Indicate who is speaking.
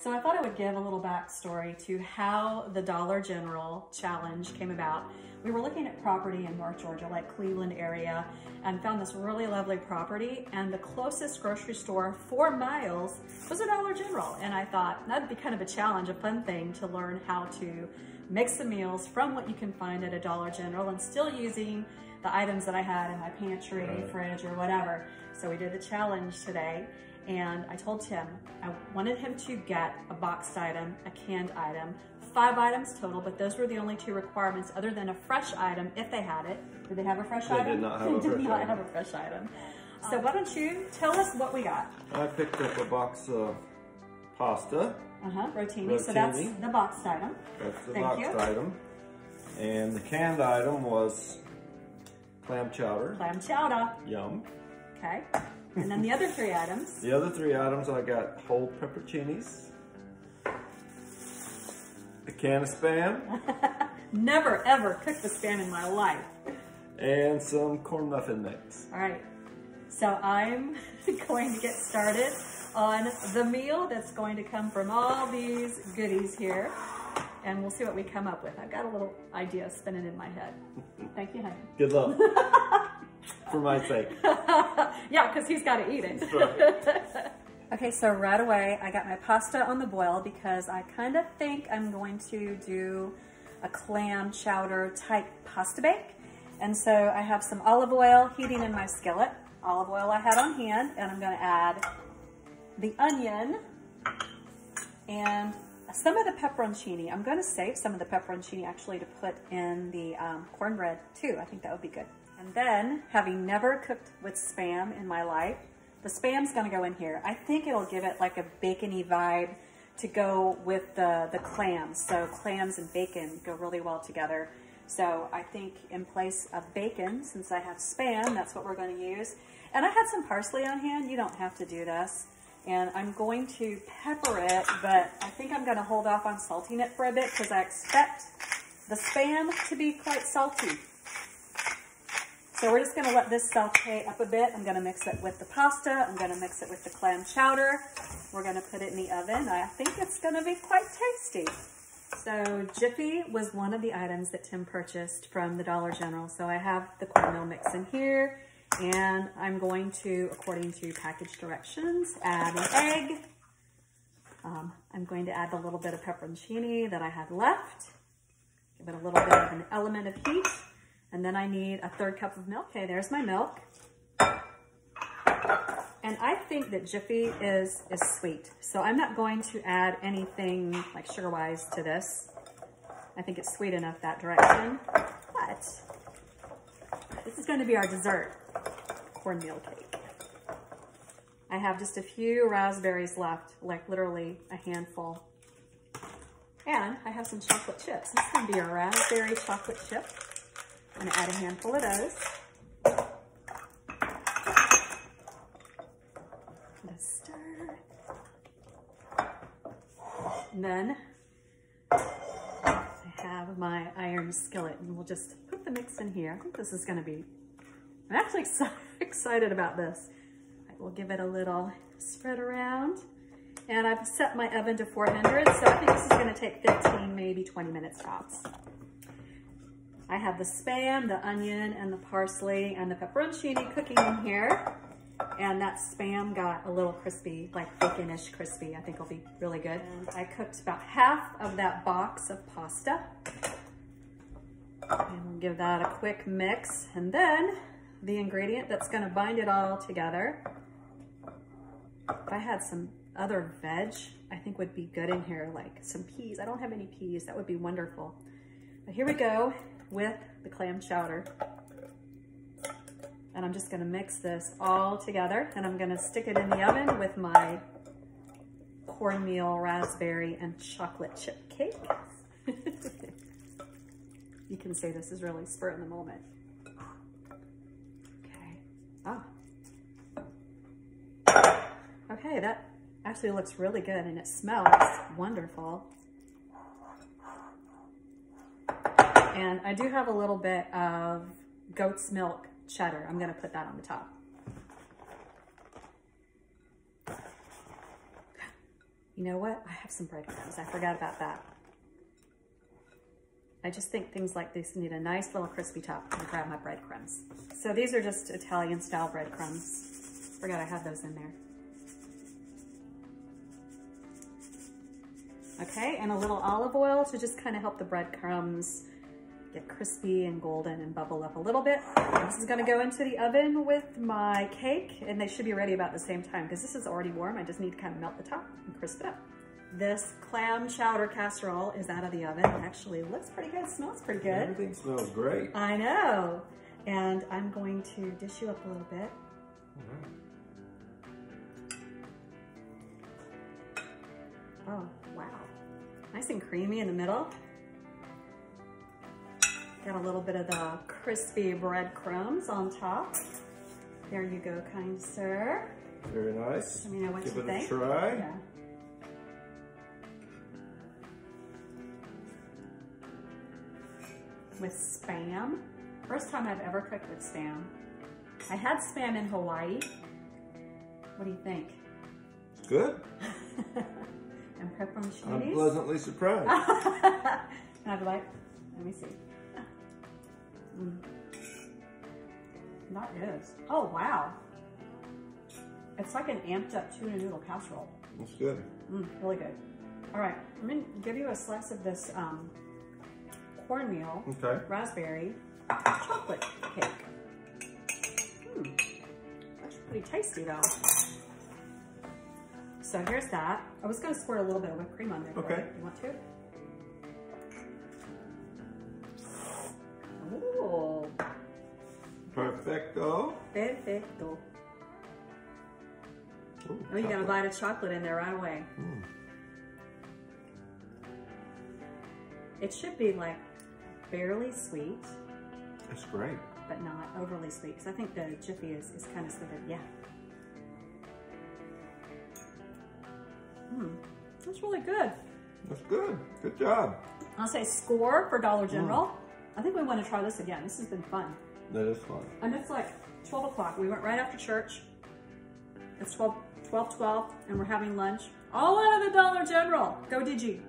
Speaker 1: So I thought I would give a little backstory to how the Dollar General challenge came about. We were looking at property in North Georgia, like Cleveland area, and found this really lovely property, and the closest grocery store 4 miles was a Dollar General. And I thought that'd be kind of a challenge, a fun thing to learn how to mix the meals from what you can find at a Dollar General and still using the items that I had in my pantry, fridge, or whatever. So we did the challenge today. And I told Tim I wanted him to get a boxed item, a canned item, 5 items total, but those were the only 2 requirements other than a fresh item if they had it. Did they have a fresh item?
Speaker 2: They did not have a fresh item.
Speaker 1: They did not have a fresh item. So why don't you tell us what we got?
Speaker 2: I picked up a box of pasta.
Speaker 1: Rotini. So that's the boxed item.
Speaker 2: That's the boxed item. And the canned item was clam chowder.
Speaker 1: Clam chowder.
Speaker 2: Yum.
Speaker 1: Okay. And then the other 3 items.
Speaker 2: The other 3 items, I got whole pepperoncinis, a can of Spam.
Speaker 1: Never ever cooked the Spam in my life.
Speaker 2: And some corn muffin mix.
Speaker 1: All right, so I'm going to get started on the meal that's going to come from all these goodies here. And we'll see what we come up with. I've got a little idea spinning in my head. Thank you, honey.
Speaker 2: Good luck. For my sake.
Speaker 1: Yeah, because he's got to eat it.
Speaker 2: Right.
Speaker 1: Okay, so right away, I got my pasta on the boil because I kind of think I'm going to do a clam chowder type pasta bake. And so I have some olive oil heating in my skillet. Olive oil I had on hand, and I'm going to add the onion and some of the pepperoncini. I'm going to save some of the pepperoncini actually to put in the cornbread too. I think that would be good. And then, having never cooked with Spam in my life, the Spam's gonna go in here. I think it'll give it like a bacony vibe to go with the clams. So clams and bacon go really well together. So I think in place of bacon, since I have Spam, that's what we're gonna use. And I had some parsley on hand. You don't have to do this. And I'm going to pepper it, but I think I'm gonna hold off on salting it for a bit because I expect the Spam to be quite salty. So we're just gonna let this saute up a bit. I'm gonna mix it with the pasta. I'm gonna mix it with the clam chowder. We're gonna put it in the oven. I think it's gonna be quite tasty. So Jiffy was one of the items that Tim purchased from the Dollar General. So I have the cornmeal mix in here, and I'm going to, according to package directions, add an egg. I'm going to add the little bit of pepperoncini that I had left. Give it a little bit of an element of heat. And then I need a 1/3 cup of milk. Okay, there's my milk. And I think that Jiffy is sweet. So I'm not going to add anything like sugar-wise to this. I think it's sweet enough that direction. But this is going to be our dessert cornmeal cake. I have just a few raspberries left, like literally a handful. And I have some chocolate chips. This is going to be a raspberry chocolate chip. I'm going to add a handful of those. Let's stir. And then I have my iron skillet, and we'll just put the mix in here. I think this is going to be, I'm actually excited about this. We'll give it a little spread around. And I've set my oven to 400, so I think this is going to take 15, maybe 20 minutes tops. I have the Spam, the onion, and the parsley, and the pepperoncini cooking in here. And that Spam got a little crispy, like bacon-ish crispy. I think it'll be really good. And I cooked about half of that box of pasta. And we'll give that a quick mix. And then the ingredient that's gonna bind it all together. If I had some other veg, I think would be good in here, like some peas. I don't have any peas, that would be wonderful. But here we go with the clam chowder. And I'm just gonna mix this all together, and I'm gonna stick it in the oven with my cornmeal, raspberry, and chocolate chip cake. You can say this is really spur in the moment. Okay. Oh. Okay, that actually looks really good, and it smells wonderful. And I do have a little bit of goat's milk cheddar. I'm gonna put that on the top. You know what? I have some breadcrumbs. I forgot about that. I just think things like this need a nice little crispy top. I'm gonna grab my breadcrumbs. So these are just Italian style breadcrumbs. Forgot I had those in there. Okay, and a little olive oil to just kind of help the breadcrumbs get crispy and golden and bubble up a little bit. This is gonna go into the oven with my cake, and they should be ready about the same time because this is already warm. I just need to kind of melt the top and crisp it up. This clam chowder casserole is out of the oven. It actually looks pretty good, smells pretty good.
Speaker 2: Everything smells great.
Speaker 1: I know. And I'm going to dish you up a little bit. Oh, wow. Nice and creamy in the middle. Got a little bit of the crispy breadcrumbs on top. There you go, kind sir.
Speaker 2: Very nice.
Speaker 1: Let me know what you think.
Speaker 2: Give it a try.
Speaker 1: Yeah. With Spam. First time I've ever cooked with Spam. I had Spam in Hawaii. What do you think?
Speaker 2: It's good.
Speaker 1: And pepperoni.
Speaker 2: I'm pleasantly surprised.
Speaker 1: And I'd be like, let me see. That is. Oh, wow. It's like an amped up tuna noodle casserole.
Speaker 2: It's good.
Speaker 1: Really good. All right, I'm gonna give you a slice of this cornmeal, raspberry, chocolate cake. That's pretty tasty though. So here's that. I was gonna squirt a little bit of whipped cream on there.
Speaker 2: Okay.
Speaker 1: You want to? Ooh.
Speaker 2: Perfecto.
Speaker 1: Perfecto.
Speaker 2: Ooh,
Speaker 1: Oh, you got a bite of chocolate in there right away. It should be like barely sweet.
Speaker 2: That's great.
Speaker 1: But not overly sweet, because I think the Jiffy is kind of sweet. Yeah. That's really good.
Speaker 2: That's good. Good job.
Speaker 1: I'll say score for Dollar General. I think we want to try this again. This has been fun.
Speaker 2: That is fun.
Speaker 1: And it's like 12 o'clock. We went right after church. It's 12:12, and we're having lunch. All out of the Dollar General. Go Digi.